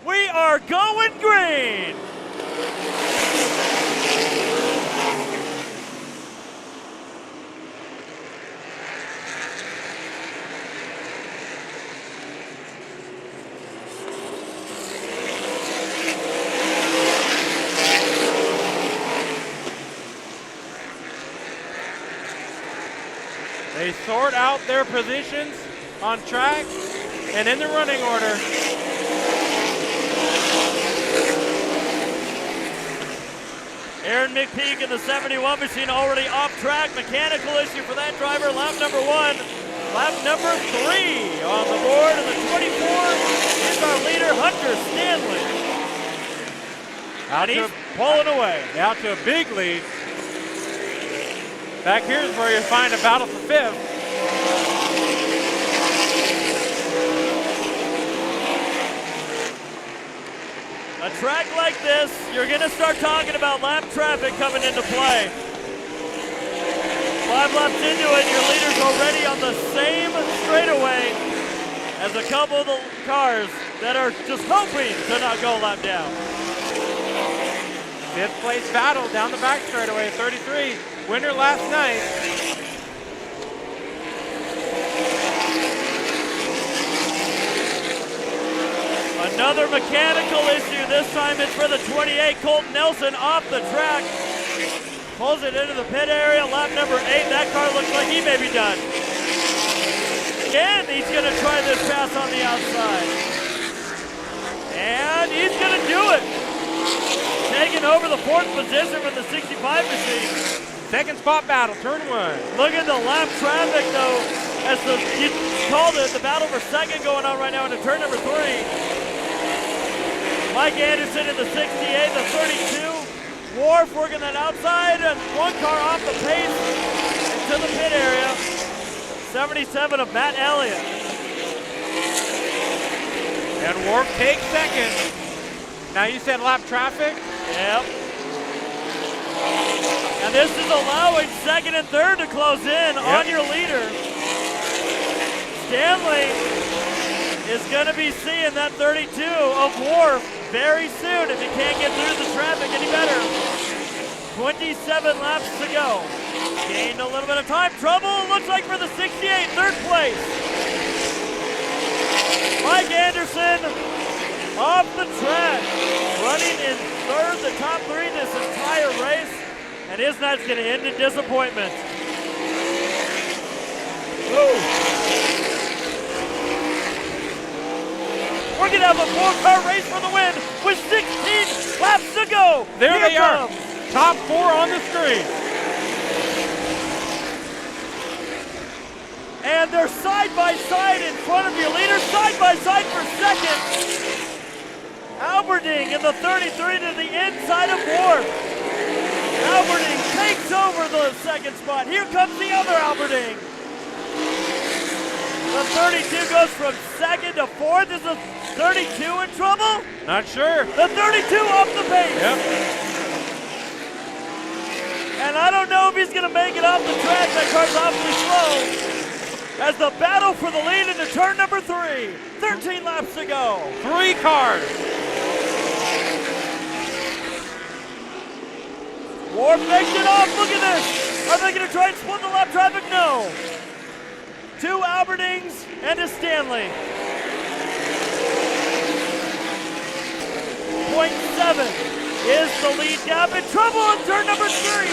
We are going green. They sort out their positions on track and in the running order. Aaron McPeak in the 71 machine already off track. Mechanical issue for that driver. Lap number 1. Lap number 3 on the board. And the 24 is our leader, Hunter Stanley. And he's pulling away. Out to a big lead. Back here's where you find a battle for 5th. A track like this, you're going to start talking about lap traffic coming into play. 5 laps into it, your leader's already on the same straightaway as a couple of the cars that are just hoping to not go a lap down. 5th place battle down the back straightaway, 33. Winner last night. Another mechanical issue. This time it's for the 28. Colton Nelson off the track. Pulls it into the pit area. Lap number 8. That car looks like he may be done. Again, he's going to try this pass on the outside. And he's going to do it. Taking over the 4th position from the 65 machine. 2nd spot battle, turn 1. Look at the lap traffic though, as you called it, the battle for 2nd going on right now into turn number 3. Mike Anderson in the 68, the 32. Wharf working that outside, and 1 car off the pace into the pit area. 77 of Matt Elliott. And Wharf takes 2nd. Now you said lap traffic? Yep. And this is allowing 2nd and 3rd to close in on your leader. Stanley is going to be seeing that 32 of Wharf very soon if he can't get through the traffic any better. 27 laps to go. Gained a little bit of time. Trouble, looks like, for the 68, 3rd place. Mike Anderson off the track, running in 3rd, the top 3 this entire race. And his night's going to end in disappointment. We're going to have a 4-car race for the win with 16 laps to go. There they are. Top 4 on the screen. And they're side by side in front of your leader, side by side for 2nd. Alberding in the 33 to the inside of Wharf. Alberding takes over the 2nd spot. Here comes the other Alberding. The 32 goes from 2nd to 4th. Is the 32 in trouble? Not sure. The 32 off the pace. Yep. And I don't know if he's going to make it off the track. That car's awfully slow. As the battle for the lead into turn number 3. 13 laps to go. 3 cars. Wharf makes it off. Look at this. Are they going to try and split the lap traffic? No. 2 Alberdings and a Stanley. 0.7 is the lead gap. In trouble on turn number 3.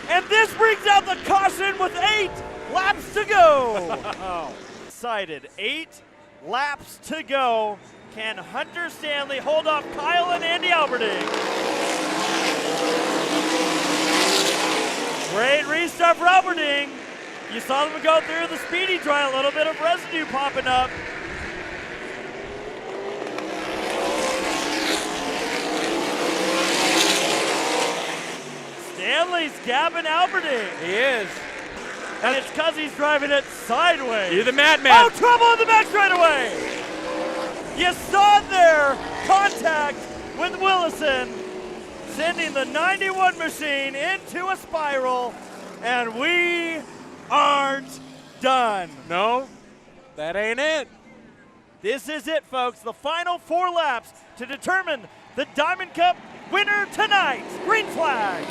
And this brings out the caution with 8 laps to go. Excited. 8 laps to go. Can Hunter Stanley hold off Kyle and Andy Alberding? Great restart for Alberding. You saw them go through the speedy dry, a little bit of residue popping up. Stanley's gapping Alberding. He is. And it's because he's driving it sideways. You're the madman. Oh, trouble on the back straightaway. You saw there contact with Willison, sending the 91 machine into a spiral, and we aren't done. No, that ain't it. This is it, folks. The final 4 laps to determine the Diamond Cup winner tonight. Green flag.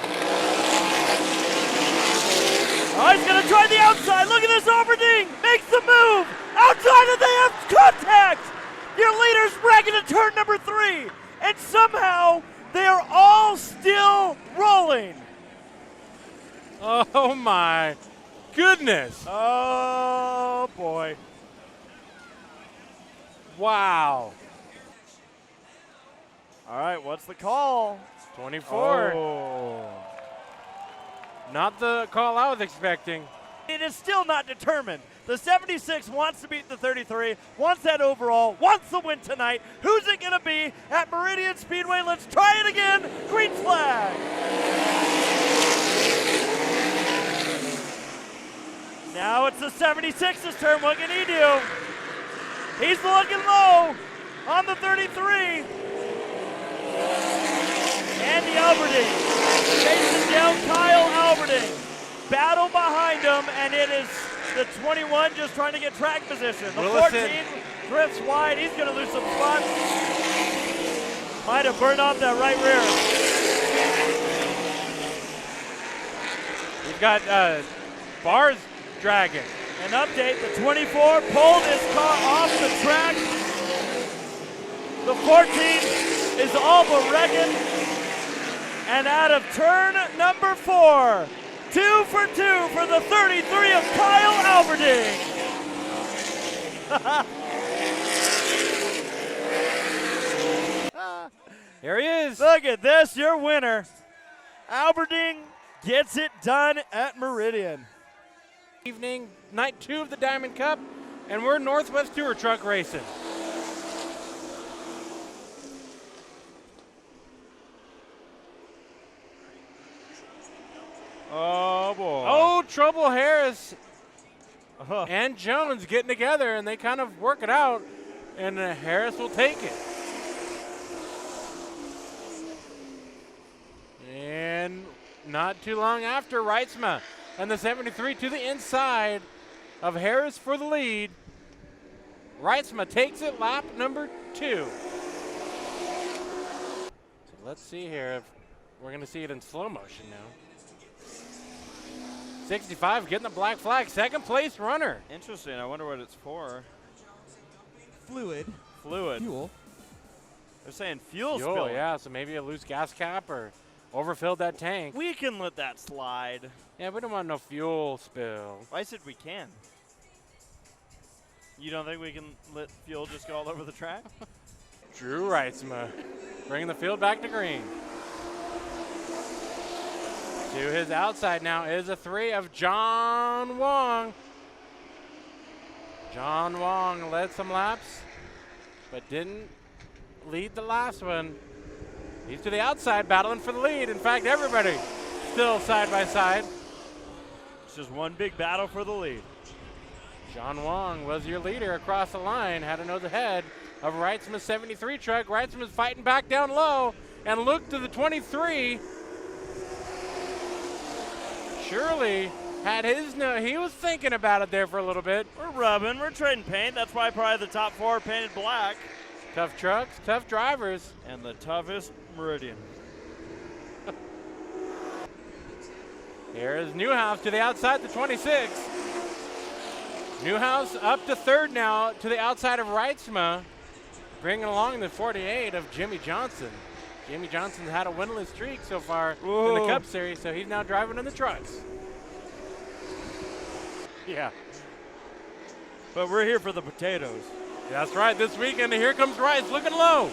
Oh, he's going to try the outside. Look at this. Alberding makes the move. Outside, and they have contact. Your leader's bragging to turn number 3. And somehow they are all still rolling. Oh my goodness. Oh boy. Wow. All right, what's the call? 24. Oh. Not the call I was expecting. It is still not determined. The 76 wants to beat the 33, wants that overall, wants the win tonight. Who's it going to be at Meridian Speedway? Let's try it again. Green flag. Now it's the 76's turn. What can he do? He's looking low on the 33. Andy Alberding chasing down Kyle Alberding. Battle behind him, and it is the 21 just trying to get track position. The Willison 14 drifts wide. He's going to lose some spots. Might have burned off that right rear. We've got bars dragging. An update, the 24 pulled his car off the track. The 14 is all but wrecking. And out of turn number 4, 2 for 2 for the 33 of Kyle Alberding. Here he is. Look at this, your winner. Alberding gets it done at Meridian. Evening, night 2 of the Diamond Cup, and we're Northwest Tour truck racing. Oh boy. Oh, Trouble Harris and Jones getting together, and they kind of work it out, and Harris will take it. And not too long after, Reitzma and the 73 to the inside of Harris for the lead. Reitzma takes it, lap number 2. So let's see here if we're going to see it in slow motion now. 65 getting the black flag, second place runner. Interesting, I wonder what it's for. Fluid. Fuel. They're saying fuel Fuel, spill. yeah, so maybe a loose gas cap or overfilled that tank. We can let that slide. Yeah, we don't want no fuel spill. I said we can. You don't think we can let fuel just go all over the track? Drew Reitzma bringing the field back to green. To his outside now is a 3 of John Wong. John Wong led some laps, but didn't lead the last one. He's to the outside battling for the lead. In fact, everybody still side by side. It's just one big battle for the lead. John Wong was your leader across the line, had a nose ahead of Reitzma's 73 truck. Reitzma's fighting back down low and looked to the 23. Shirley had his nose, he was thinking about it there for a little bit. We're rubbing, we're trading paint. That's why probably the top 4 are painted black. Tough trucks, tough drivers. And the toughest Meridian. Here is Newhouse to the outside, the 26. Newhouse up to third now to the outside of Reitzma, bringing along the 48 of Jimmy Johnson. Jimmy Johnson's had a winless streak so far in the Cup Series, so he's now driving in the trucks. Yeah. But we're here for the potatoes. That's right, this weekend, and here comes Rice looking low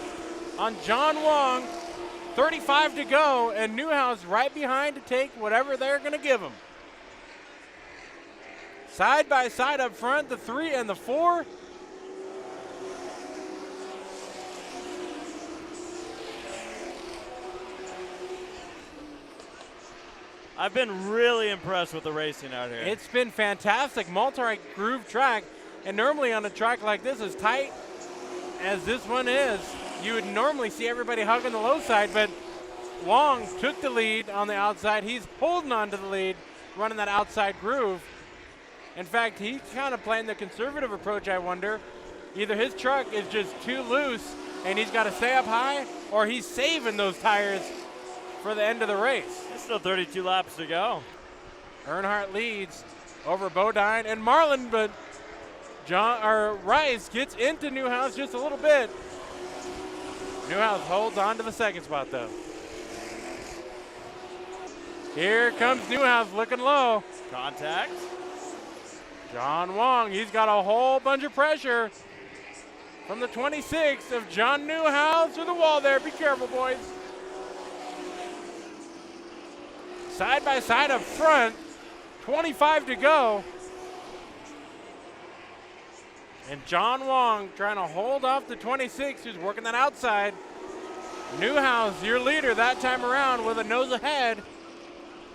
on John Wong. 35 to go, and Newhouse right behind to take whatever they're going to give him. Side by side up front, the 3 and the 4. I've been really impressed with the racing out here. It's been fantastic, multi-groove track, and normally on a track like this, as tight as this one is, you would normally see everybody hugging the low side, but Wong took the lead on the outside. He's holding on to the lead, running that outside groove. In fact, he's kind of playing the conservative approach, I wonder. Either his truck is just too loose and he's got to stay up high, or he's saving those tires for the end of the race. There's still 32 laps to go. Earnhardt leads over Bodine and Marlin, but Rice gets into Newhouse just a little bit. Newhouse holds on to the second spot, though. Here comes Newhouse looking low. Contact. John Wong, he's got a whole bunch of pressure from the 26 of John Newhouse to the wall there. Be careful, boys. Side by side up front, 25 to go. And John Wong trying to hold off the 26 who's working that outside. Newhouse, your leader that time around with a nose ahead.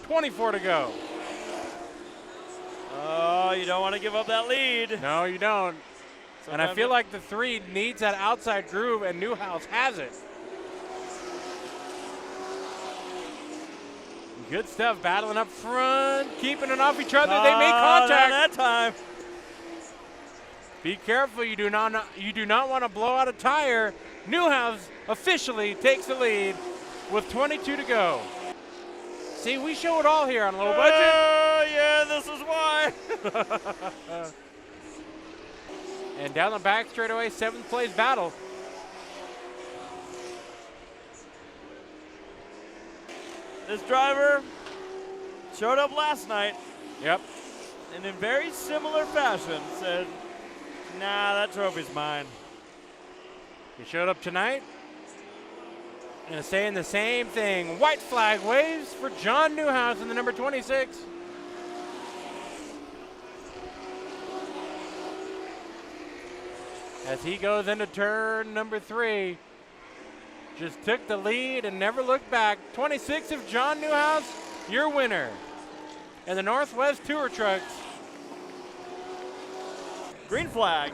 24 to go. Oh, you don't want to give up that lead. No, you don't. And I feel like the 3 needs that outside groove, and Newhouse has it. Good stuff, battling up front, keeping it off each other. They make contact. Not that time. Be careful, you do not want to blow out a tire. Newhouse officially takes the lead with 22 to go. See, we show it all here on Low Budget. Oh, yeah, this is why. And down the back straightaway, 7th place battle. This driver showed up last night. Yep. And in very similar fashion said, nah, that trophy's mine. He showed up tonight and is saying the same thing. White flag waves for John Newhouse in the number 26. As he goes into turn number 3. Just took the lead and never looked back. 26 of John Newhouse, your winner. And the Northwest Tour Trucks. Green flag.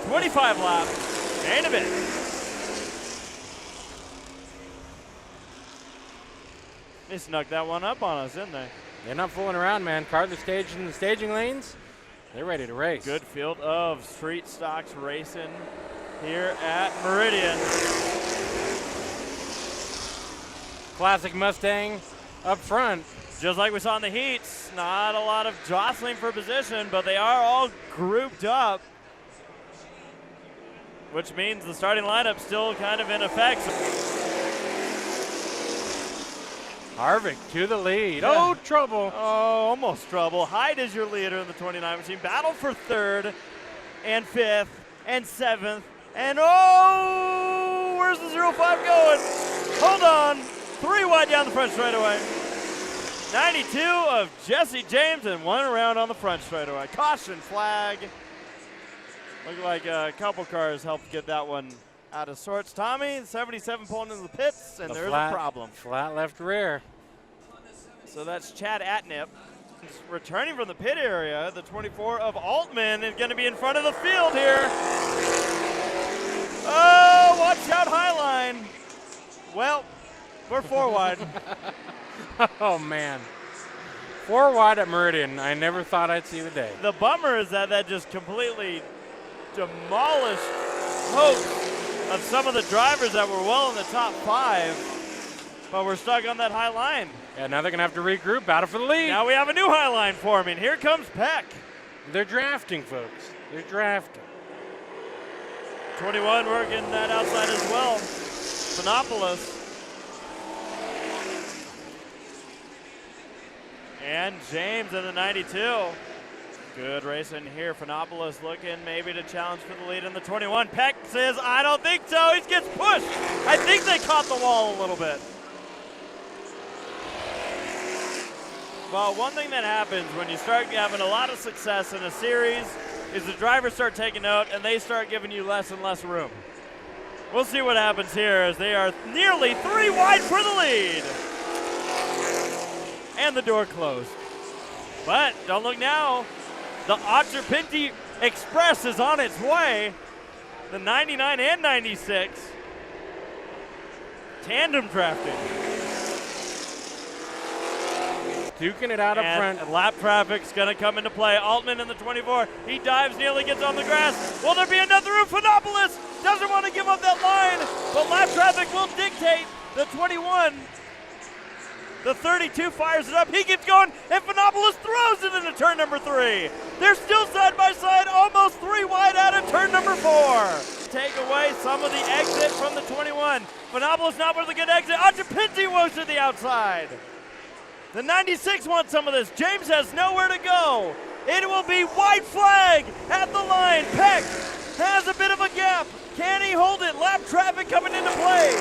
25 laps. Main event. They snuck that one up on us, didn't they? They're not fooling around, man. Car the stage in the staging lanes. They're ready to race. Good field of street stocks racing here at Meridian. Classic Mustang up front. Just like we saw in the heats, not a lot of jostling for position, but they are all grouped up, which means the starting lineup still kind of in effect. Harvick to the lead. Yeah. Oh, trouble. Oh, almost trouble. Hyde is your leader in the 29 machine. Battle for 3rd and 5th and 7th. And oh, where's the 05 going? Hold on. 3 wide down the front straightaway. 92 of Jesse James and 1 around on the front straightaway. Caution flag. Looked like a couple cars helped get that one out of sorts. Tommy, 77 pulling into the pits, and there's a problem. Flat left rear. So that's Chad Atnip. He's returning from the pit area. The 24 of Altman is going to be in front of the field here. Oh, watch out, Highline. Well, we're 4 wide. Oh, man. 4 wide at Meridian. I never thought I'd see the day. The bummer is that just completely demolished hope of some of the drivers that were well in the top 5, but we're stuck on that high line. Yeah, now they're going to have to regroup, battle for the lead. Now we have a new high line forming. Here comes Peck. They're drafting, folks. They're drafting. 21 working that outside as well. Phenopoulos. And James in the 92. Good racing here. Phenopoulos looking maybe to challenge for the lead in the 21. Peck says, I don't think so. He gets pushed. I think they caught the wall a little bit. Well, one thing that happens when you start having a lot of success in a series is the drivers start taking note and they start giving you less and less room. We'll see what happens here as they are nearly 3 wide for the lead. And the door closed. But don't look now. The Occhipinti Express is on its way. The 99 and 96. Tandem drafting. duking it out up front. And lap traffic's going to come into play. Altman in the 24. He dives, nearly gets on the grass. Will there be another room? Phenopolis doesn't want to give up that line, but lap traffic will dictate the 21. The 32 fires it up. He keeps going, and Phenopolis throws it into turn number 3. They're still side by side, almost 3 wide out of turn number 4. Take away some of the exit from the 21. Phenopolis not with a good exit. Achapinti moves to the outside. The 96 wants some of this. James has nowhere to go. It will be white flag at the line. Peck has a bit of a gap. Can he hold it? Lap traffic coming into play.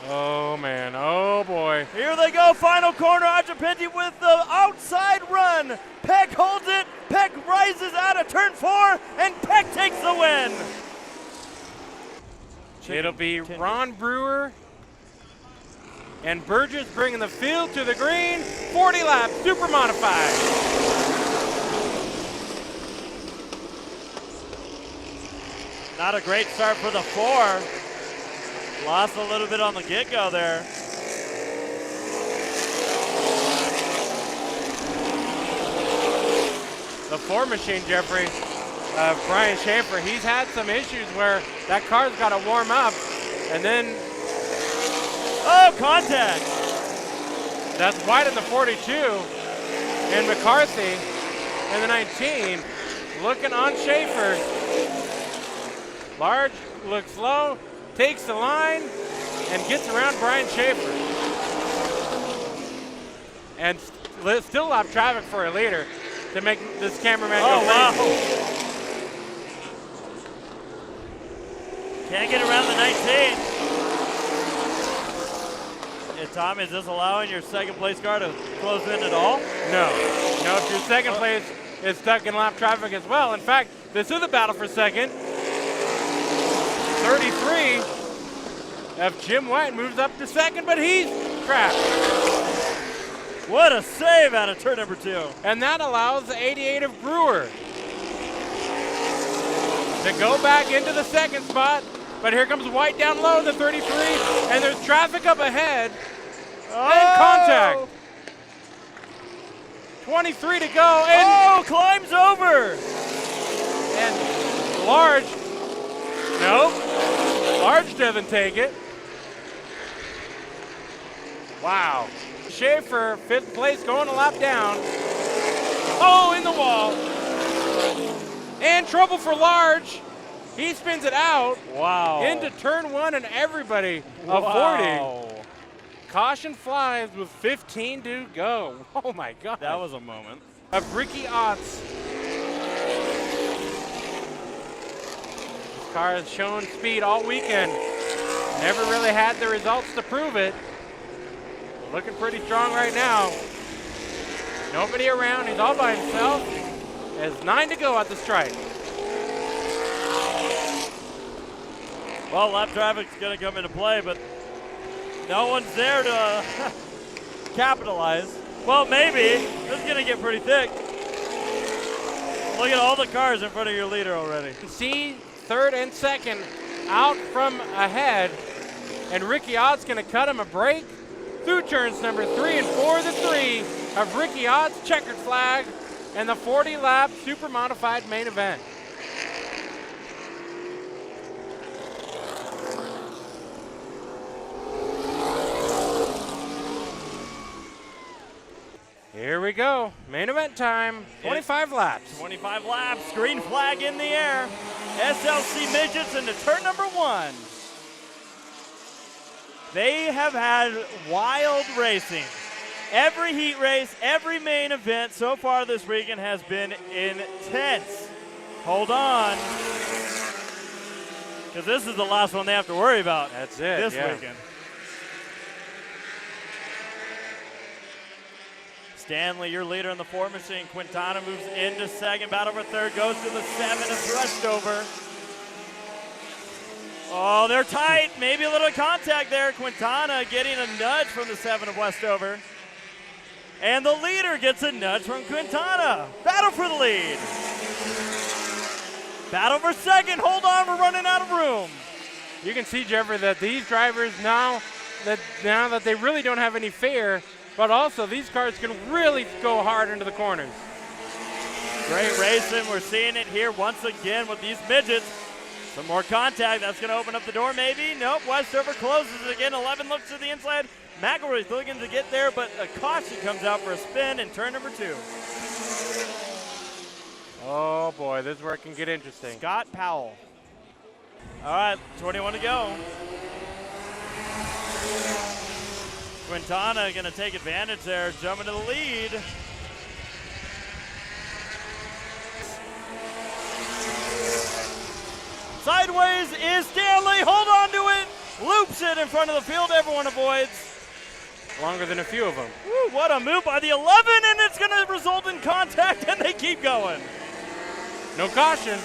Oh, man. Oh, boy. Here they go. Final corner. Achapinti with the outside run. Peck holds it. Peck rises out of turn 4, and Peck takes the win. It'll be Ron Brewer and Burgess bringing the field to the green. 40 laps, super modified. Not a great start for the 4. Lost a little bit on the get-go there. The 4 machine, Jeffrey, Brian Schaefer, he's had some issues where that car's got to warm up, and then Oh, contact. that's White in the 42, and McCarthy in the 19, looking on Schaefer. Large looks low, takes the line, and gets around Brian Schaefer. And still lap traffic for a leader to make this cameraman go crazy. Wow. Can't get around the 19. And Tom, is this allowing your second place car to close in at all? No, if your second place is stuck in lap traffic as well. In fact, this is a battle for second. 33 of Jim White moves up to second, but he's trapped. What a save out of turn number 2. And that allows the 88 of Brewer to go back into the second spot. But here comes White down low, the 33, and there's traffic up ahead. And contact. 23 to go. And climbs over. And Large, no, Large doesn't take it. Wow. Schaefer, 5th place, going a lap down. Oh, in the wall. And trouble for Large. He spins it out. Wow. Into turn 1, and everybody Wow. avoiding. Caution flies with 15 to go. Oh my God. That was a moment. Of Ricky Otts. This car has shown speed all weekend. Never really had the results to prove it. Looking pretty strong right now. Nobody around, he's all by himself. There's 9 to go at the stripe. Well, lap traffic's going to come into play, but no one's there to capitalize. Well, maybe. This is going to get pretty thick. Look at all the cars in front of your leader already. You can see 3rd and 2nd out from ahead, and Ricky Ott's going to cut him a break through turns number 3 and 4. The 3 of Ricky Ott's checkered flag and the 40-lap super modified main event. Here we go, main event time, 25 laps. 25 laps, green flag in the air. SLC Midgets into turn number 1. They have had wild racing. Every heat race, every main event so far this weekend has been intense. Hold on, because this is the last one they have to worry about. That's it, this yeah. weekend. Stanley, your leader in the 4 machine. Quintana moves into second. Battle for 3rd, goes to the 7 of Westover. Oh, they're tight. Maybe a little contact there. Quintana getting a nudge from the 7 of Westover. And the leader gets a nudge from Quintana. Battle for the lead. Battle for 2nd. Hold on, we're running out of room. You can see, Jeffrey, that these drivers now that they really don't have any fear, but also these cars can really go hard into the corners. Great racing. We're seeing it here once again with these midgets. Some more contact. That's going to open up the door maybe. Nope. Westover closes it again. 11 looks to the inside. McElroy's looking to get there, but a caution comes out for a spin in turn number 2. Oh boy, this is where it can get interesting. Scott Powell. All right, 21 to go. Quintana going to take advantage there, jumping to the lead. Sideways is Stanley, hold on to it, loops it in front of the field, everyone avoids. Longer than a few of them. Woo, what a move by the 11, and it's going to result in contact, and they keep going. No caution.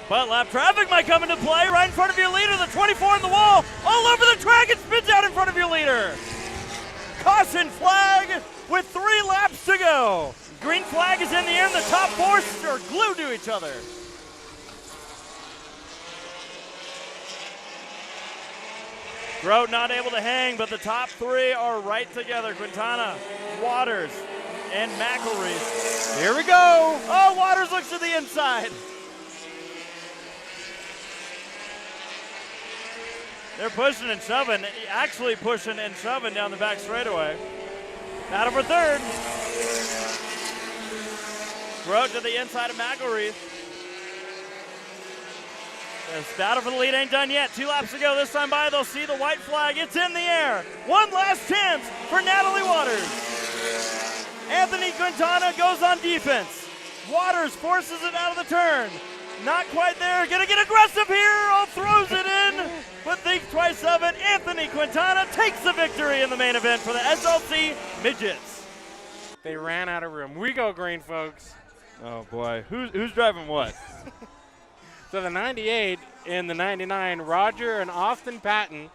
But lap traffic might come into play right in front of your leader, the 24 on the wall, all over the track, it spins out in front of your leader. Caution flag with 3 laps to go. Green flag is in the air, and the top 4 are glued to each other. Grote not able to hang, but the top 3 are right together. Quintana, Waters, and McElreath. Here we go. Oh, Waters looks to the inside. They're pushing and shoving, actually pushing and shoving down the back straightaway. Battle for 3rd. Grote to the inside of McElreath. This battle for the lead ain't done yet. 2 laps to go. This time by, they'll see the white flag. It's in the air. One last chance for Natalie Waters. Anthony Quintana goes on defense. Waters forces it out of the turn. Not quite there. Gonna get aggressive here. Oh, throws it in, but thinks twice of it. Anthony Quintana takes the victory in the main event for the SLC Midgets. They ran out of room. We go green, folks. Oh boy, who's driving what? So the 98 and the 99, Roger and Austin Patton.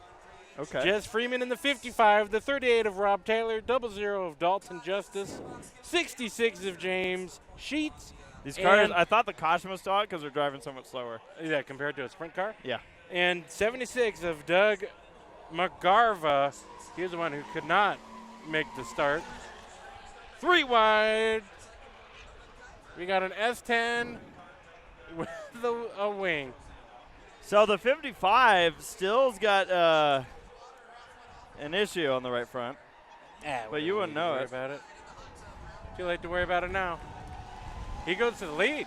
Okay. Jess Freeman in the 55, the 38 of Rob Taylor, 00 of Dalton Justice, 66 of James Sheets. These cars, I thought the caution was taught because they're driving so much slower. Yeah, compared to a sprint car? Yeah. And 76 of Doug McGarva. He was the one who could not make the start. 3 wide. We got an S10 with a wing. So the 55 still's got an issue on the right front. But you wouldn't know it. About it. Too late to worry about it now. He goes to the lead.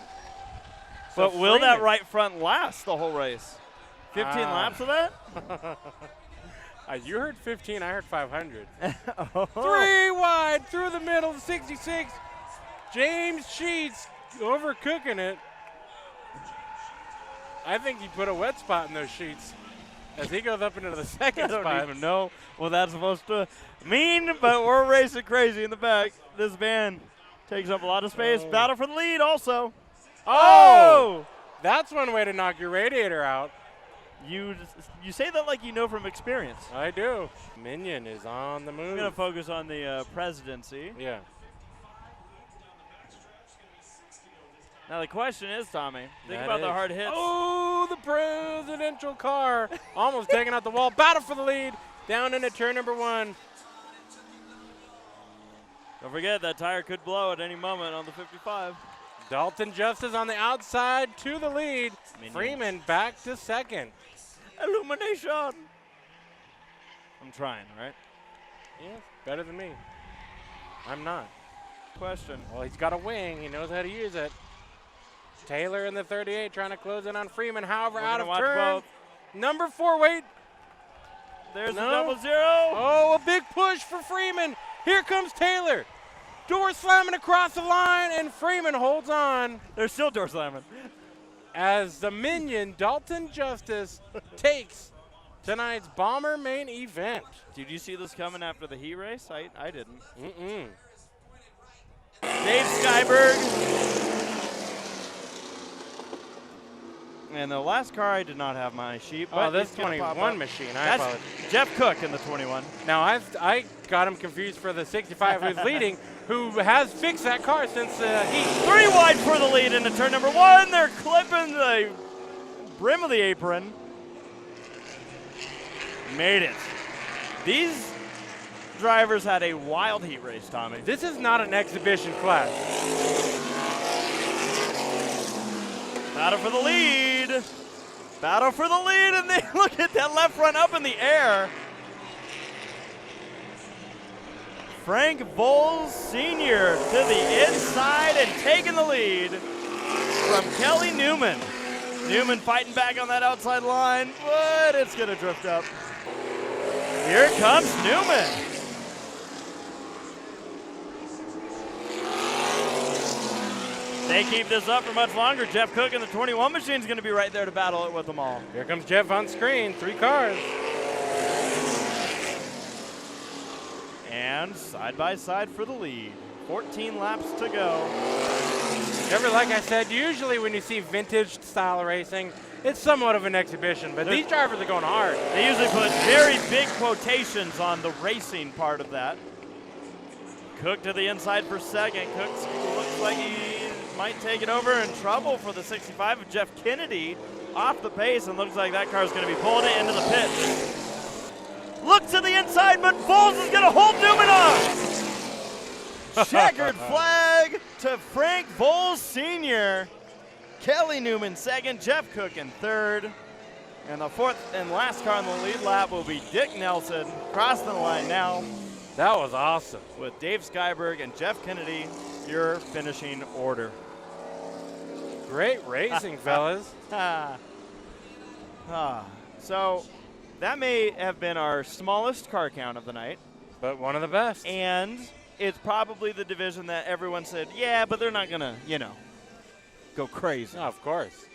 But So will that Freeman- right front last the whole race? 15 laps of that? You heard 15, I heard 500. Oh. 3 wide through the middle, 66. James Sheets overcooking it. I think he put a wet spot in those sheets as he goes up into the second I don't spot. even know what that's supposed to mean, but we're racing crazy in the back. This van takes up a lot of space. Battle for the lead also. Oh! That's one way to knock your radiator out. You say that like you know from experience. I do. Minion is on the move. I'm going to focus on the presidency. Yeah. Now the question is, Tommy, think That about the is- hard hits. Oh, the presidential car. Almost taking out the wall. Battle for the lead. Down into turn number 1. Don't forget that tire could blow at any moment on the 55. Dalton Justice on the outside to the lead. Minions. Freeman back to second. Illumination. I'm trying, right? Yeah, better than me. I'm not. Question. Well, he's got a wing. He knows how to use it. Taylor in the 38 trying to close in on Freeman. However, We're out gonna of watch turn. both. Number 4, wait. There's No. the 00. Oh, a big push for Freeman. Here comes Taylor. Door slamming across the line, and Freeman holds on They're still door slamming. as the minion, Dalton Justice, takes tonight's Bomber main event. Did you see this coming after the heat race? I didn't. Mm-mm. Dave Skyberg. And the last car I did not have my sheet. Oh, But this he's gonna pop 21 up. machine. I That's apologize. Jeff Cook in the 21. Now, I got him confused for the 65 who's leading, who has fixed that car since heat. 3 wide for the lead into turn number 1. They're clipping the brim of the apron. Made it. These drivers had a wild heat race, Tommy. This is not an exhibition class. Battle for the lead. Battle for the lead, and they look at that left front up in the air. Frank Voles Sr. to the inside and taking the lead from Kelly Newman. Newman fighting back on that outside line, but it's going to drift up. Here comes Newman. They keep this up for much longer. Jeff Cook and the 21 machine is going to be right there to battle it with them all. Here comes Jeff on screen, 3 cars. And side by side for the lead. 14 laps to go. Never, like I said, usually when you see vintage style racing, it's somewhat of an exhibition, but these drivers are going hard. They usually put very big quotations on the racing part of that. Cook to the inside for second. Cook looks like he might take it over, in trouble for the 65 of Jeff Kennedy off the pace, and looks like that car is going to be pulling it into the pits. Look to the inside, but Voles is going to hold Newman off. Checkered flag to Frank Voles Sr. Kelly Newman second, Jeff Cook in third. And the fourth and last car on the lead lap will be Dick Nelson, crossing the line now. That was awesome. With Dave Skyberg and Jeff Kennedy, your finishing order. Great racing, fellas. So that may have been our smallest car count of the night. But one of the best. And it's probably the division that everyone said, yeah, but they're not going to, go crazy. Oh, of course.